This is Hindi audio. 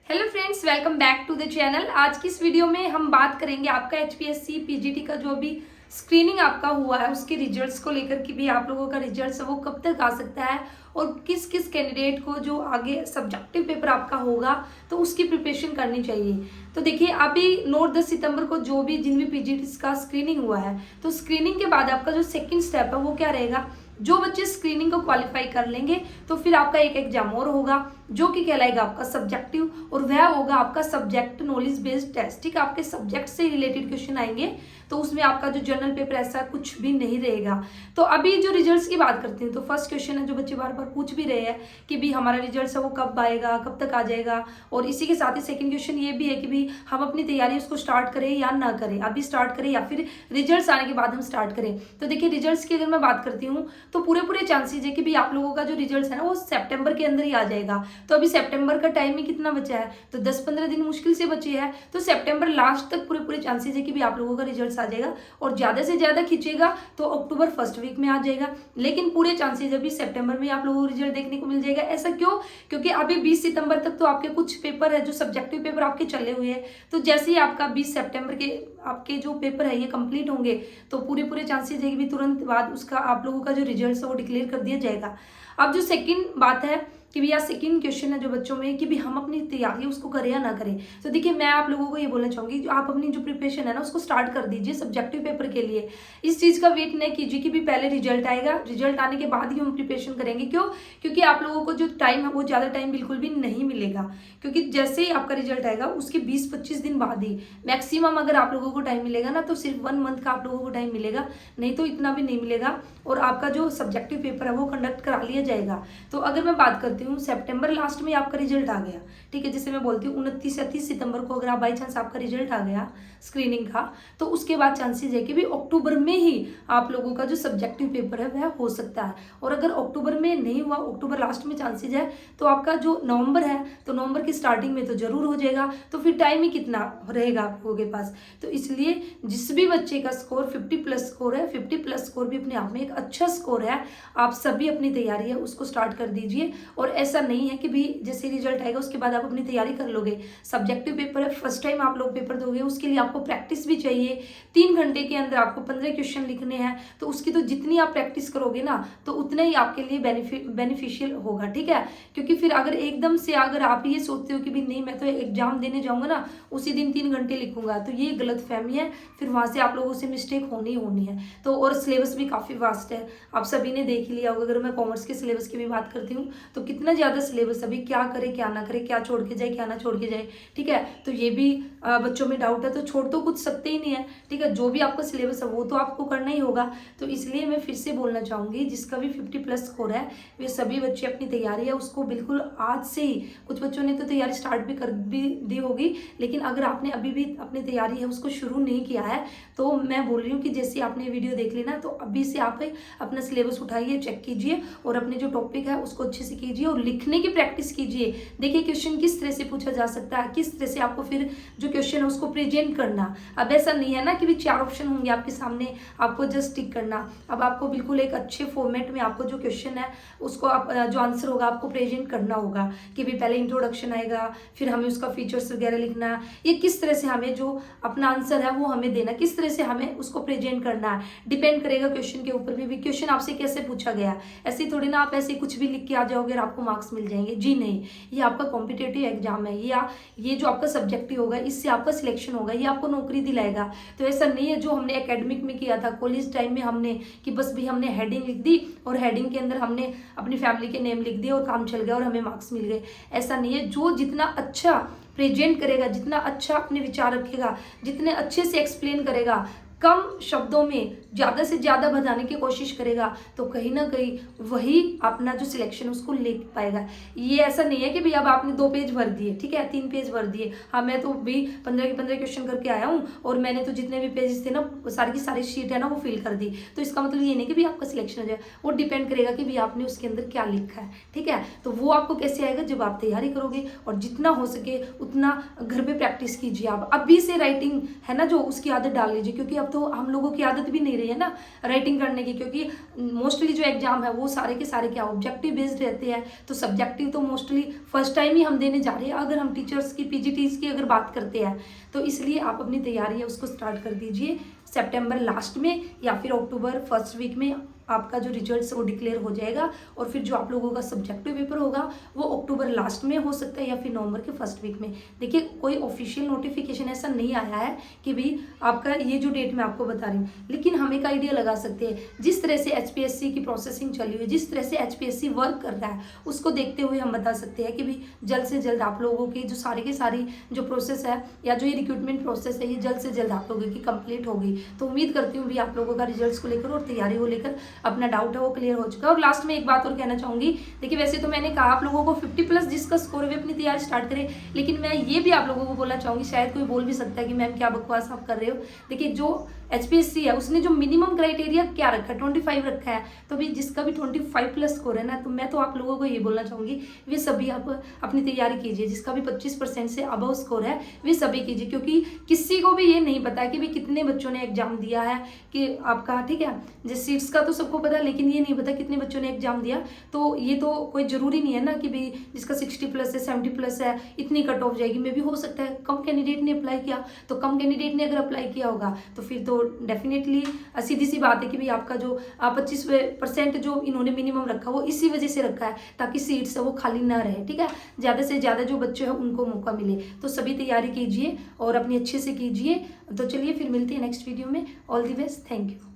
Hello friends, welcome back to the channel. आज की इस वीडियो में हम बात करेंगे आपका एचपीएससी पीजीटी का जो भी स्क्रीनिंग आपका हुआ है उसके रिजल्ट्स को लेकर कि भी आप लोगों का रिजल्ट्स है वो कब तक आ सकता है और किस किस कैंडिडेट को जो आगे सब्जेक्टिव पेपर आपका होगा तो उसकी प्रिपरेशन करनी चाहिए। तो देखिए, अभी 9-10 सितंबर को जो भी जिन भी पीजीटी का स्क्रीनिंग हुआ है तो स्क्रीनिंग के बाद आपका जो सेकेंड स्टेप है वो क्या रहेगा। जो बच्चे स्क्रीनिंग को क्वालिफाई कर लेंगे तो फिर आपका एक एग्जाम और होगा जो कि कहलाएगा आपका सब्जेक्टिव, और वह होगा आपका सब्जेक्ट नॉलेज बेस्ड टेस्ट। ठीक है, आपके सब्जेक्ट से रिलेटेड क्वेश्चन आएंगे तो उसमें आपका जो जनरल पेपर ऐसा कुछ भी नहीं रहेगा। तो अभी जो रिजल्ट्स की बात करते हैं तो फर्स्ट क्वेश्चन है जो बच्चे बार बार पूछ भी रहे हैं कि भी हमारा रिजल्ट है वो कब आएगा, कब तक आ जाएगा। और इसी के साथ ही सेकंड क्वेश्चन ये भी है कि भी हम अपनी तैयारी उसको स्टार्ट करें या ना करें, अभी स्टार्ट करें या फिर रिजल्ट्स आने के बाद हम स्टार्ट करें। तो देखिए, रिजल्ट्स की अगर मैं बात करती हूँ तो पूरे चांसेस है कि भी आप लोगों का जो रिजल्ट है ना वो सितंबर के अंदर ही आ जाएगा। तो अभी सितंबर का टाइम ही कितना बचा है, तो 10-15 दिन मुश्किल से बचे हैं। तो सितंबर लास्ट तक पूरे चांसेस है कि भी आप लोगों का रिजल्ट आ जाएगा, और ज्यादा से ज्यादा खींचेगा तो अक्टूबर फर्स्ट वीक में आ जाएगा। लेकिन पूरे चांसेस अभी सितंबर में आप लोगों को रिजल्ट देखने को मिल जाएगा। ऐसा क्यों? क्योंकि अभी 20 सितंबर तक तो आपके कुछ पेपर है जो सब्जेक्टिव पेपर आपके चले हुए हैं। तो जैसे ही आपका 20 सितंबर के आपके जो पेपर है ये कंप्लीट होंगे तो पूरे चांसेस है कि भी तुरंत बाद उसका आप लोगों का जो रिजल्ट है वो डिक्लेयर कर दिया जाएगा। अब जो सेकंड बात है कि भैया सेकंड क्वेश्चन है जो बच्चों में कि भी हम अपनी तैयारी उसको करें या ना करें। तो देखिए, मैं आप लोगों को ये बोलना चाहूंगी जो आप अपनी जो प्रिपरेशन है ना उसको स्टार्ट कर दीजिए सब्जेक्टिव पेपर के लिए। इस चीज का वेट नहीं कीजिए कि भी पहले रिजल्ट आएगा, रिजल्ट आने के बाद ही हम प्रिपरेशन करेंगे। क्यों? क्योंकि आप लोगों को जो टाइम है वो ज्यादा टाइम बिल्कुल भी नहीं मिलेगा, क्योंकि जैसे ही आपका रिजल्ट आएगा उसके 20-25 दिन बाद ही मैक्सिमम अगर आप लोगों को टाइम मिलेगा ना तो सिर्फ 1 मंथ का आप लोगों को टाइम मिलेगा, नहीं तो इतना भी नहीं मिलेगा। और आपका जो सब्जेक्टिव पेपर है वो कंडक्ट करा लिया जाएगा। तो अगर मैं बात करती हूँ सितंबर लास्ट में आपका रिजल्ट आ गया, ठीक है, जैसे मैं बोलती हूँ 29 या 30 सितंबर को अगर आप बाई चांस आपका रिजल्ट आ गया स्क्रीनिंग का, तो उसके बाद चांसेस है कि भी अक्टूबर में ही आप लोगों का जो सब्जेक्टिव पेपर है वह हो सकता है। और अगर अक्टूबर में नहीं हुआ, अक्टूबर लास्ट में चांसेस है, तो आपका जो नवंबर है तो नवंबर की स्टार्टिंग में तो जरूर हो जाएगा। तो फिर टाइम ही कितना रहेगा आप लोगों के पास। तो इसलिए जिस भी बच्चे का स्कोर 50+ स्कोर है, 50+ स्कोर भी अपने आप में एक अच्छा स्कोर है, आप सभी अपनी तैयारी है उसको स्टार्ट कर दीजिए। और ऐसा नहीं है कि भी जैसे रिजल्ट आएगा उसके बाद आप अपनी तैयारी कर लोगे। सब्जेक्टिव पेपर है, फर्स्ट टाइम आप लोग पेपर दोगे, उसके लिए आपको प्रैक्टिस भी चाहिए। 3 घंटे के अंदर आपको 15 क्वेश्चन लिखने हैं, तो उसकी तो जितनी आप प्रैक्टिस करोगे ना तो उतना ही आपके लिए बेनिफिशियल होगा। ठीक है, क्योंकि फिर अगर एकदम से अगर आप ये सोचते हो कि भी नहीं मैं तो एग्जाम देने जाऊंगा ना उसी दिन 3 घंटे लिखूंगा, तो ये गलत फहमी है, फिर वहां से आप लोगों से मिस्टेक होनी है। तो और सिलेबस भी काफी वास्ट है, आप सभी ने देख लिया होगा। अगर मैं कॉमर्स के सिलेबस की भी बात करती हूँ तो कितना ज्यादा सिलेबस, अभी क्या करे क्या ना करे, क्या छोड़ के जाए क्या ना छोड़ के जाए। ठीक है, तो ये भी बच्चों में डाउट है, तो छोड़ तो कुछ सकते ही नहीं है। ठीक है, जो भी आपका सिलेबस है वो तो आपको करना ही होगा। तो इसलिए मैं फिर से बोलना चाहूंगी जिसका भी 50+ स्कोर है वे सभी बच्चे अपनी तैयारी है उसको बिल्कुल आज से ही, कुछ बच्चों ने तो तैयारी स्टार्ट भी कर भी दी होगी, लेकिन अगर आपने अभी भी अपनी तैयारी है उसको शुरू नहीं किया है तो मैं बोल रही हूँ कि जैसे आपने वीडियो देख ली ना तो अभी से आप अपना सिलेबस उठाइए, चेक कीजिए और अपने जो टॉपिक है उसको अच्छे से कीजिए और लिखने की प्रैक्टिस कीजिए। देखिए, क्वेश्चन किस तरह से पूछा जा सकता है, किस तरह से आपको फिर जो क्वेश्चन है उसको प्रेजेंट करना। अब ऐसा नहीं है ना कि भी 4 ऑप्शन होंगे आपके सामने, आपको जस्ट टिक करना। अब आपको बिल्कुल एक अच्छे फॉर्मेट में आपको जो क्वेश्चन है उसको आप जो आंसर होगा आपको प्रेजेंट करना होगा कि भी पहले इंट्रोडक्शन आएगा, फिर हमें उसका फीचर्स वगैरह लिखना, ये किस तरह से हमें जो अपना आंसर है वो हमें देना, किस तरह से हमें उसको प्रेजेंट करना है, डिपेंड करेगा क्वेश्चन के ऊपर भी क्वेश्चन आपसे कैसे पूछा गया। ऐसे थोड़ी ना आप ऐसे कुछ भी लिख के आ जाओगे और आपको मार्क्स मिल जाएंगे, जी नहीं। ये आपका कॉम्पिटेटिव एग्जाम है, ये जो आपका सब्जेक्टिव होगा इससे आपका सिलेक्शन होगा, ये आपको नौकरी दिलाएगा। तो ऐसा नहीं है जो हमने एकेडमिक में किया था कॉलेज टाइम में हमने कि बस भी हमने हेडिंग लिख दी और हेडिंग के अंदर हमने अपनी फैमिली के नेम लिख दिए और काम चल गया और हमें मार्क्स मिल गए। ऐसा नहीं है, जो जितना अच्छा प्रेजेंट करेगा, जितना अच्छा अपने विचार रखेगा, जितने अच्छे से एक्सप्लेन करेगा, कम शब्दों में ज्यादा से ज्यादा बताने की कोशिश करेगा, तो कहीं ना कहीं वही अपना जो सिलेक्शन उसको ले पाएगा। ये ऐसा नहीं है कि भाई अब आपने 2 पेज भर दिए, ठीक है, 3 पेज भर दिए, हाँ मैं तो भी 15 के 15 क्वेश्चन करके आया हूँ और मैंने तो जितने भी पेजेस थे ना सारी की सारी शीट है ना वो फिल कर दी, तो इसका मतलब ये नहीं कि भी आपका सिलेक्शन हो जाए। वो डिपेंड करेगा कि भी आपने उसके अंदर क्या लिखा है। ठीक है, तो वो आपको कैसे आएगा जब आप तैयारी करोगे, और जितना हो सके उतना घर पे प्रैक्टिस कीजिए। आप अभी से राइटिंग है ना जो उसकी आदत डाल लीजिए, क्योंकि अब अब तो हम लोगों की आदत भी नहीं रही है ना राइटिंग करने की, क्योंकि मोस्टली जो एग्जाम है वो सारे के सारे क्या ऑब्जेक्टिव बेस्ड रहते हैं। तो सब्जेक्टिव तो मोस्टली फर्स्ट टाइम ही हम देने जा रहे हैं अगर हम टीचर्स की पीजीटीज की अगर बात करते हैं। तो इसलिए आप अपनी तैयारी है उसको स्टार्ट कर दीजिए। सितंबर लास्ट में या फिर अक्टूबर फर्स्ट वीक में आपका जो रिजल्ट्स वो डिक्लेयर हो जाएगा, और फिर जो आप लोगों का सब्जेक्टिव पेपर होगा वो अक्टूबर लास्ट में हो सकता है या फिर नवंबर के फर्स्ट वीक में। देखिए कोई ऑफिशियल नोटिफिकेशन ऐसा नहीं आया है कि भाई आपका ये जो डेट मैं आपको बता रही हूँ, लेकिन हम एक आइडिया लगा सकते हैं। जिस तरह से एचपीएससी की प्रोसेसिंग चली हुई है, जिस तरह से एचपीएससी वर्क कर रहा है, उसको देखते हुए हम बता सकते हैं कि भाई जल्द से जल्द आप लोगों की जो सारी की सारी जो प्रोसेस है या जो ये रिक्रूटमेंट प्रोसेस है ये जल्द से जल्द आप लोगों की कंप्लीट होगी। तो उम्मीद करती हूँ भी आप लोगों का रिजल्ट्स को लेकर और तैयारी को लेकर अपना डाउट है वो क्लियर हो चुका है। और लास्ट में एक बात और कहना चाहूंगी, देखिए वैसे तो मैंने कहा आप लोगों को 50+ जिसका स्कोर है अपनी तैयारी स्टार्ट करें, लेकिन मैं ये भी आप लोगों को बोलना चाहूंगी, शायद कोई बोल भी सकता है कि मैम क्या बकवास आप कर रहे हो। देखिए जो एचपीएससी है उसने जो मिनिमम क्राइटेरिया क्या रखा है 25 रखा है, तो भाई जिसका भी 25+ स्कोर है ना, तो मैं तो आप लोगों को ये बोलना चाहूंगी वे सभी आप अपनी तैयारी कीजिए। जिसका भी 25% से अबव स्कोर है वे सभी कीजिए, क्योंकि किसी को भी ये नहीं पता कि भाई कितने बच्चों ने एग्जाम दिया है कि आपका, ठीक है, जिस सीट्स का तो सबको पता है, लेकिन ये नहीं पता कितने बच्चों ने एग्जाम दिया। तो ये तो कोई जरूरी नहीं है ना कि भाई जिसका 60+ है 70+ है इतनी कट ऑफ जाएगी। मे भी हो सकता है कम कैंडिडेट ने अप्लाई किया, तो कम कैंडिडेट ने अगर अप्लाई किया होगा तो फिर तो डेफिनेटली सीधी सी बात है कि भाई आपका जो 25% जो इन्होंने मिनिमम रखा वो इसी वजह से रखा है ताकि सीट्स है वो खाली ना रहे, ठीक है, ज़्यादा से ज़्यादा जो बच्चे हैं उनको मौका मिले। तो सभी तैयारी कीजिए और अपनी अच्छे से कीजिए। तो चलिए फिर मिलते हैं नेक्स्ट वीडियो में। All the best, thank you.